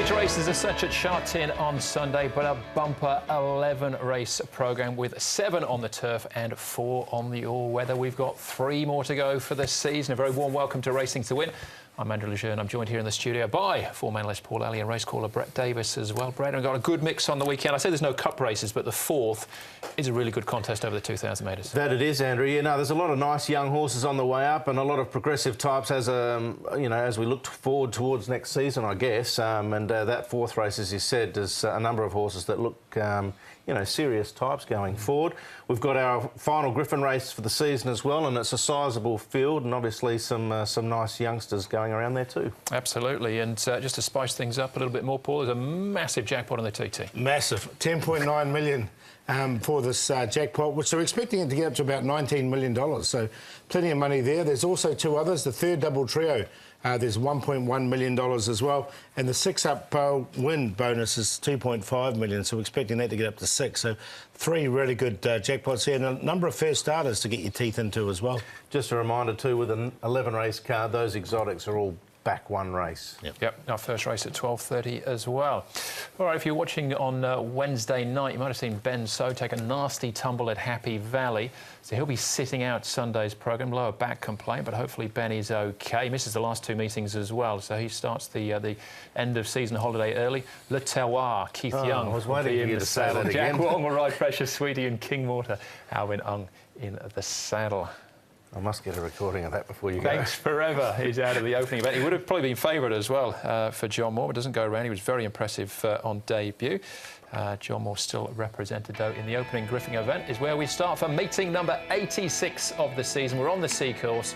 Huge races as such at Sha Tin on Sunday, but a bumper 11-race programme with 7 on the turf and 4 on the all-weather. We've got 3 more to go for this season. A very warm welcome to Racing to Win. I'm Andrew Lejeune and I'm joined here in the studio by former analyst Paul Alley and race caller Brett Davis as well. Brett, we've got a good mix on the weekend. I say there's no cup races, but the 4th is a really good contest over the 2,000 metres. That it is, Andrew. You know, there's a lot of nice young horses on the way up and a lot of progressive types as as we look forward towards next season, I guess. That 4th race, as you said, there's a number of horses that look, serious types going forward. We've got our final Griffin race for the season as well, and it's a sizable field and obviously some nice youngsters going around there too. Absolutely, and just to spice things up a little bit more, Paul, there's a massive jackpot on the TT. Massive, 10.9 million for this jackpot, which they're expecting it to get up to about $19 million, so plenty of money there. There's also 2 others, the third double trio. There's $1.1 million as well, and the 6-up win bonus is $2.5 million, so we're expecting that to get up to 6. So 3 really good jackpots here, and a number of first starters to get your teeth into as well. Just a reminder too, with an 11-race card, those exotics are all back 1 race. Yep, our first race at 12:30 as well. All right, if you're watching on Wednesday night, you might have seen Ben So take a nasty tumble at Happy Valley. So he'll be sitting out Sunday's programme, lower back complaint, but hopefully Benny's OK. He misses the last 2 meetings as well, so he starts the end of season holiday early. Le Terroir, Keith Young. I was waiting for you to say that again. Jack Wong will ride Precious Sweetie and King Mortar. Alwyn Ung in the saddle. I must get a recording of that before you go. Thanks forever. He's out of the opening event. He would have probably been favourite as well for John Moore. It doesn't go around. He was very impressive on debut. John Moore still represented, though, in the opening Griffin event is where we start for meeting number 86 of the season. We're on the sea course.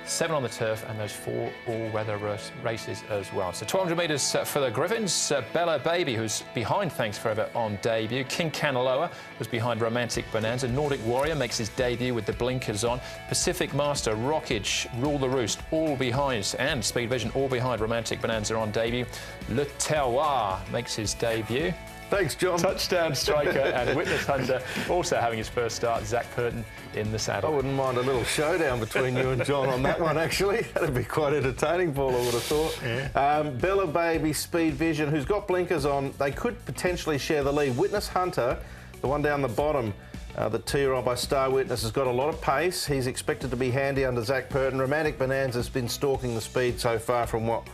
7 on the turf and those 4 all-weather races as well. So 1,200 metres for the Griffins. Bella Baby, who's behind Thanks Forever on debut. King Canaloa was behind Romantic Bonanza. Nordic Warrior makes his debut with the blinkers on. Pacific Master, Rockage, Rule the Roost, all behind. And Speed Vision, all behind Romantic Bonanza on debut. Le Terroir makes his debut. Thanks, John. Touchdown Striker and Witness Hunter also having his first start. Zach Purton in the saddle. I wouldn't mind a little showdown between you and John on that one, actually. That'd be quite entertaining, Paul, I would have thought. Yeah. Bella Baby, Speed Vision, who's got blinkers on, they could potentially share the lead. Witness Hunter, the one down the bottom, the 2-year-old by Star Witness, has got a lot of pace. He's expected to be handy under Zach Purton. Romantic Bonanza's been stalking the speed so far from what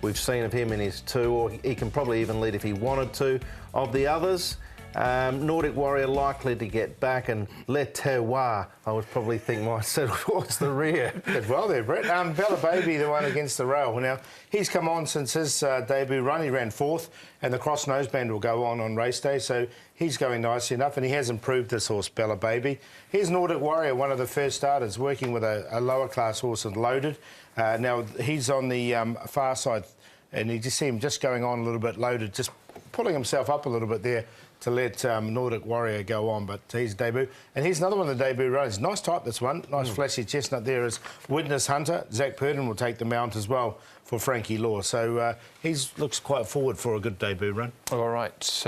we've seen of him in his 2, or he can probably even lead if he wanted to. Of the others, Nordic Warrior likely to get back, and Le Terroir, I would probably think might settle towards the rear. Did well there, Brett. Bella Baby, the one against the rail. Now, he's come on since his debut run. He ran 4th, and the cross noseband will go on race day, so he's going nicely enough, and he has improved this horse, Bella Baby. Here's Nordic Warrior, one of the first starters, working with a lower-class horse and Loaded. Now, he's on the far side, and you just see him just going on a little bit Loaded, just pulling himself up a little bit there to let Nordic Warrior go on, but he's debut. And here's another one of the debut runs. Nice type, this one. Nice flashy chestnut there is Witness Hunter. Zach Purton will take the mount as well for Frankie Law. So he looks quite forward for a good debut run. All right,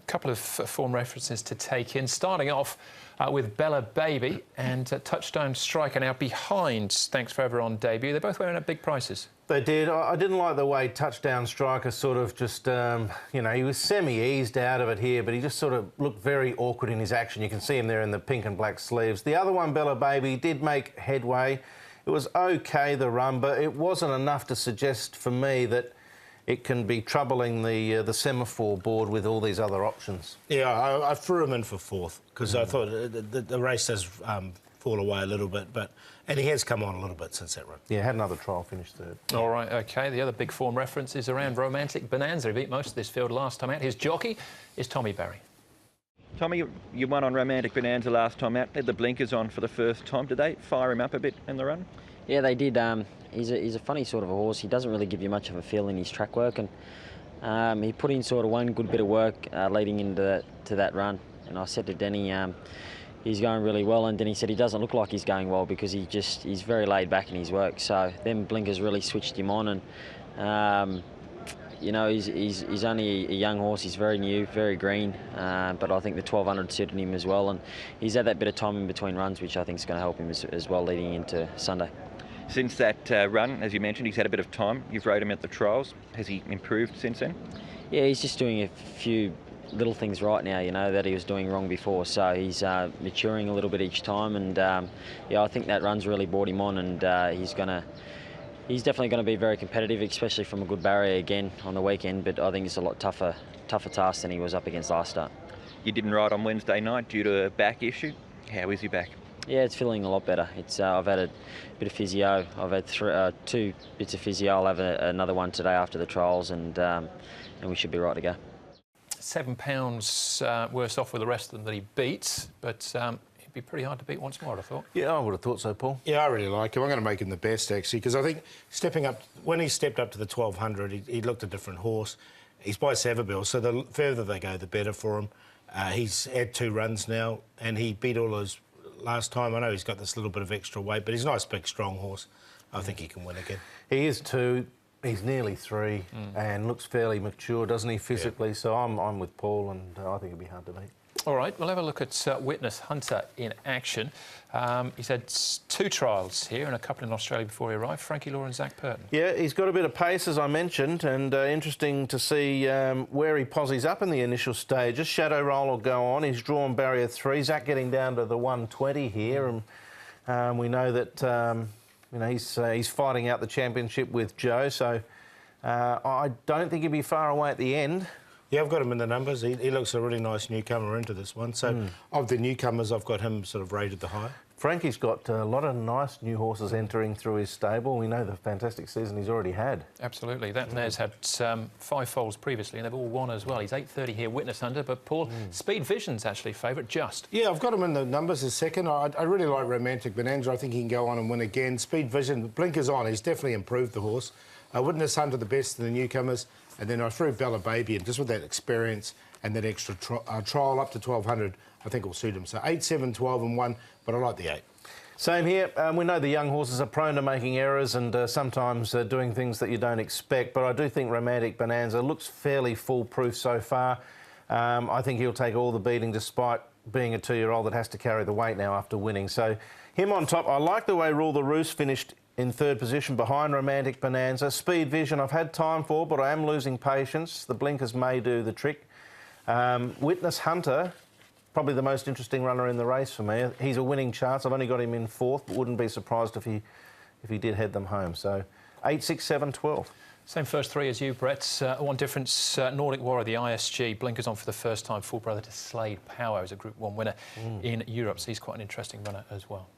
couple of form references to take in. Starting off with Bella Baby and Touchdown Striker now behind Thanks Forever on debut. They're both wearing up big prices. They did. I didn't like the way Touchdown Striker sort of just, he was semi-eased out of it here, but he just sort of looked very awkward in his action. You can see him there in the pink and black sleeves. The other one, Bella Baby, did make headway. It was OK, the run, but it wasn't enough to suggest for me that it can be troubling the semaphore board with all these other options. Yeah, I threw him in for 4th because I thought the race does fall away a little bit, and he has come on a little bit since that run. Yeah, had another trial, finished 3rd. All right, OK. The other big form reference is around Romantic Bonanza. He beat most of this field last time out. His jockey is Tommy Barry. Tommy, you won on Romantic Bonanza last time out. Had the blinkers on for the first time. Did they fire him up a bit in the run? Yeah, they did. He's a funny sort of a horse. He doesn't really give you much of a feel in his track work, and he put in sort of one good bit of work leading into that run. And I said to Denny, he's going really well, and Denny said he doesn't look like he's going well because he's very laid back in his work. So them blinkers really switched him on, and he's only a young horse. He's very new, very green, but I think the 1,200 suited him as well, and he's had that bit of time in between runs, which I think is going to help him as well leading into Sunday. Since that run, as you mentioned, he's had a bit of time. You've rode him at the trials. Has he improved since then? Yeah, he's just doing a few little things right now, you know, that he was doing wrong before. So he's maturing a little bit each time, and yeah, I think that run's really brought him on, and he's definitely going to be very competitive, especially from a good barrier again on the weekend. But I think it's a lot tougher task than he was up against last start. You didn't ride on Wednesday night due to a back issue. How is he back? Yeah, it's feeling a lot better. I've had a bit of physio. I've had 2 bits of physio. I'll have another one today after the trials, and we should be right to go. £7 worse off with the rest of them that he beats, but it'd be pretty hard to beat once more, I thought. Yeah, I would have thought so, Paul. Yeah, I really like him. I'm going to make him the best, actually, because I think when he stepped up to the 1200, he looked a different horse. He's by Savabeel, so the further they go, the better for him. He's had 2 runs now, and he beat all his last time. I know he's got this little bit of extra weight, but he's a nice, big, strong horse. I think he can win again. He is 2. He's nearly 3 and looks fairly mature, doesn't he, physically? Yeah. So I'm with Paul, and I think it'd be hard to beat. All right, we'll have a look at Witness Hunter in action. He's had 2 trials here and a couple in Australia before he arrived. Frankie Law and Zach Purton. Yeah, he's got a bit of pace, as I mentioned, and interesting to see where he posies up in the initial stages. Shadow Roll will go on. He's drawn barrier 3. Zach getting down to the 120 here, and we know that you know, he's fighting out the championship with Joe, so I don't think he'll be far away at the end. Yeah, I've got him in the numbers. He looks a really nice newcomer into this one. So of the newcomers, I've got him sort of rated the high. Frankie's got a lot of nice new horses entering through his stable. We know the fantastic season he's already had. Absolutely. That mare's had 5 foals previously, and they've all won as well. He's 8.30 here, Witness Hunter, but Paul, Speed Vision's actually favourite, just. Yeah, I've got him in the numbers as second. I really like Romantic Bonanza. I think he can go on and win again. Speed Vision, blinkers on. He's definitely improved the horse. Witness Hunter, the best of the newcomers. And then I threw Bella Baby, and just with that experience and that extra trial up to 1200, I think will suit him. So 8, 7, 12 and 1, but I like the 8. Same here. We know the young horses are prone to making errors and sometimes doing things that you don't expect, but I do think Romantic Bonanza looks fairly foolproof so far. I think he'll take all the beating despite being a 2-year-old that has to carry the weight now after winning. So him on top. I like the way Rule the Roost finished in 3rd position behind Romantic Bonanza. Speed Vision I've had time for, but I am losing patience. The blinkers may do the trick. Witness Hunter, probably the most interesting runner in the race for me. He's a winning chance. I've only got him in 4th, but wouldn't be surprised if he did head them home. So 8, 6, 7, 12. Same first 3 as you, Brett. One difference, Nordic Warrior, the ISG, blinkers on for the first time, full brother to Slade Power as a Group 1 winner in Europe. So he's quite an interesting runner as well.